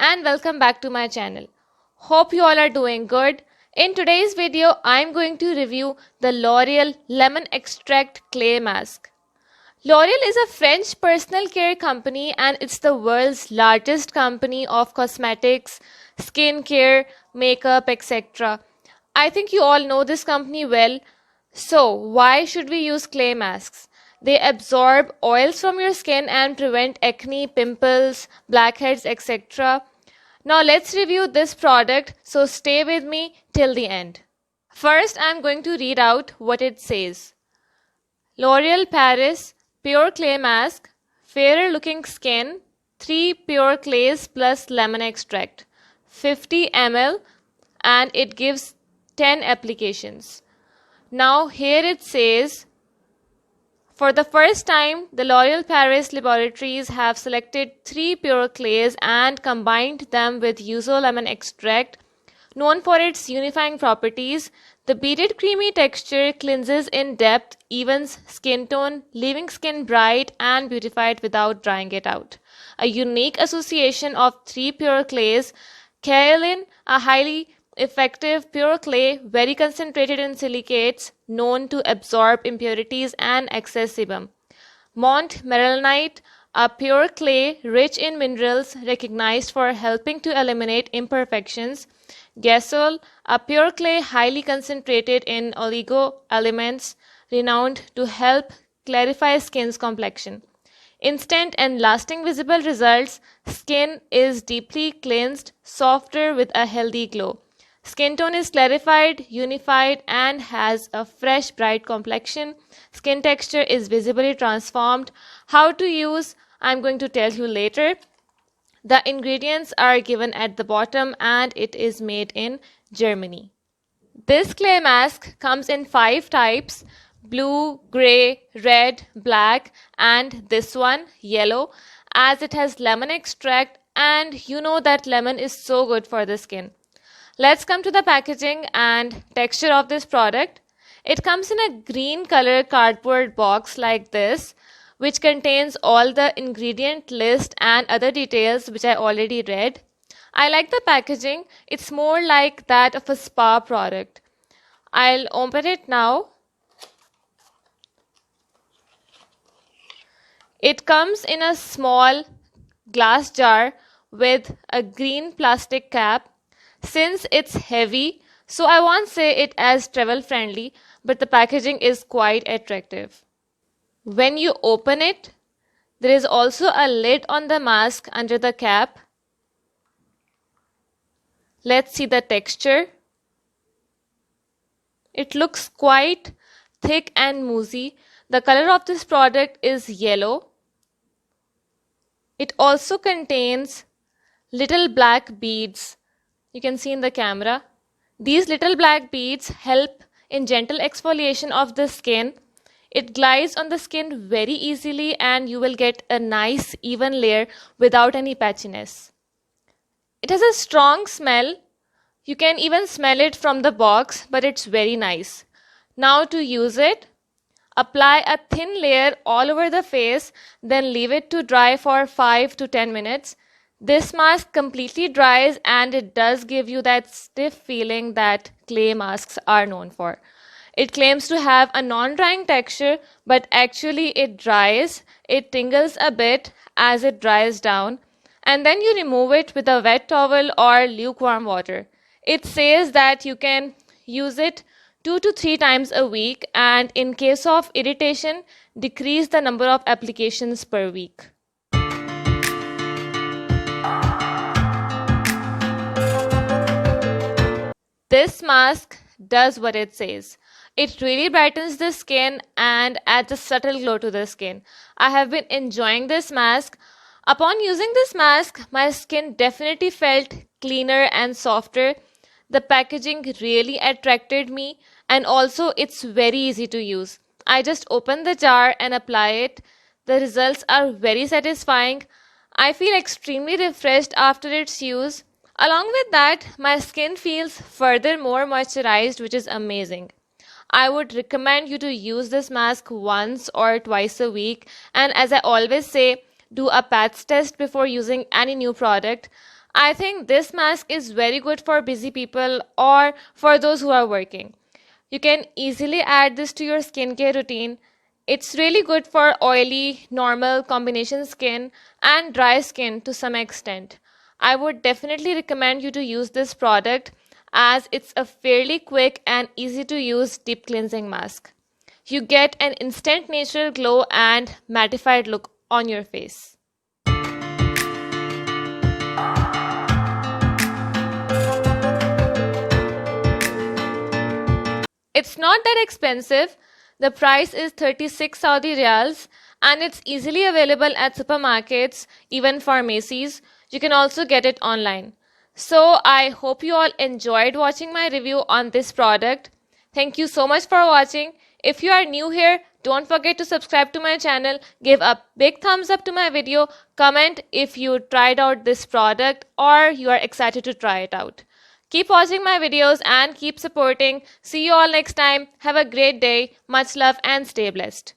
and welcome back to my channel. Hope you all are doing good. In today's video, I'm going to review the L'Oreal Lemon Extract Clay Mask. L'Oreal is a French personal care company and it's the world's largest company of cosmetics, skincare, makeup, etc. I think you all know this company well. So, why should we use clay masks? They absorb oils from your skin and prevent acne, pimples, blackheads, etc. Now, let's review this product, so stay with me till the end. First, I'm going to read out what it says. L'Oreal Paris Pure Clay Mask, fairer looking skin, 3 pure clays plus lemon extract, 50 ml, and it gives 10 applications. Now here it says, for the first time, the L'Oreal Paris laboratories have selected 3 pure clays and combined them with Yuzo lemon extract. Known for its unifying properties, the beaded creamy texture cleanses in depth, evens skin tone, leaving skin bright and beautified without drying it out. A unique association of 3 pure clays, kaolin, a highly effective pure clay, very concentrated in silicates, known to absorb impurities and excess sebum. Mont Merlinite, a pure clay rich in minerals recognized for helping to eliminate imperfections. Gasol, a pure clay highly concentrated in oligo elements, renowned to help clarify skin's complexion. Instant and lasting visible results. Skin is deeply cleansed, softer with a healthy glow. Skin tone is clarified, unified, and has a fresh, bright complexion. Skin texture is visibly transformed. How to use, I'm going to tell you later. The ingredients are given at the bottom and it is made in Germany. This clay mask comes in 5 types: blue, grey, red, black, and this one, yellow, as it has lemon extract, and you know that lemon is so good for the skin. Let's come to the packaging and texture of this product. It comes in a green color cardboard box like this, which contains all the ingredient list and other details which I already read. I like the packaging. It's more like that of a spa product. I'll open it now. It comes in a small glass jar with a green plastic cap. Since it's heavy, so I won't say it as travel friendly, but the packaging is quite attractive. When you open it, there is also a lid on the mask under the cap. Let's see the texture. It looks quite thick and moussey. The color of this product is yellow. It also contains little black beads. You can see in the camera. These little black beads help in gentle exfoliation of the skin. It glides on the skin very easily and you will get a nice even layer without any patchiness. It has a strong smell. You can even smell it from the box, but it's very nice. Now to use it, apply a thin layer all over the face, then leave it to dry for 5 to 10 minutes. This mask completely dries and it does give you that stiff feeling that clay masks are known for. It claims to have a non-drying texture, but actually it dries. It tingles a bit as it dries down, and then you remove it with a wet towel or lukewarm water. It says that you can use it 2 to 3 times a week, and in case of irritation, decrease the number of applications per week. This mask does what it says. It really brightens the skin and adds a subtle glow to the skin. I have been enjoying this mask. Upon using this mask, my skin definitely felt cleaner and softer. The packaging really attracted me, and also it's very easy to use. I just open the jar and apply it. The results are very satisfying. I feel extremely refreshed after its use. Along with that, my skin feels further more moisturized, which is amazing. I would recommend you to use this mask once or twice a week, and as I always say, do a patch test before using any new product. I think this mask is very good for busy people or for those who are working. You can easily add this to your skincare routine. It's really good for oily, normal, combination skin and dry skin to some extent. I would definitely recommend you to use this product as it's a fairly quick and easy to use deep cleansing mask. You get an instant natural glow and mattified look on your face. It's not that expensive. The price is 36 Saudi riyals and it's easily available at supermarkets, even pharmacies. You can also get it online. So I hope you all enjoyed watching my review on this product. Thank you so much for watching. If you are new here, don't forget to subscribe to my channel, give a big thumbs up to my video, comment if you tried out this product or you are excited to try it out. Keep watching my videos and keep supporting. See you all next time. Have a great day. Much love and stay blessed.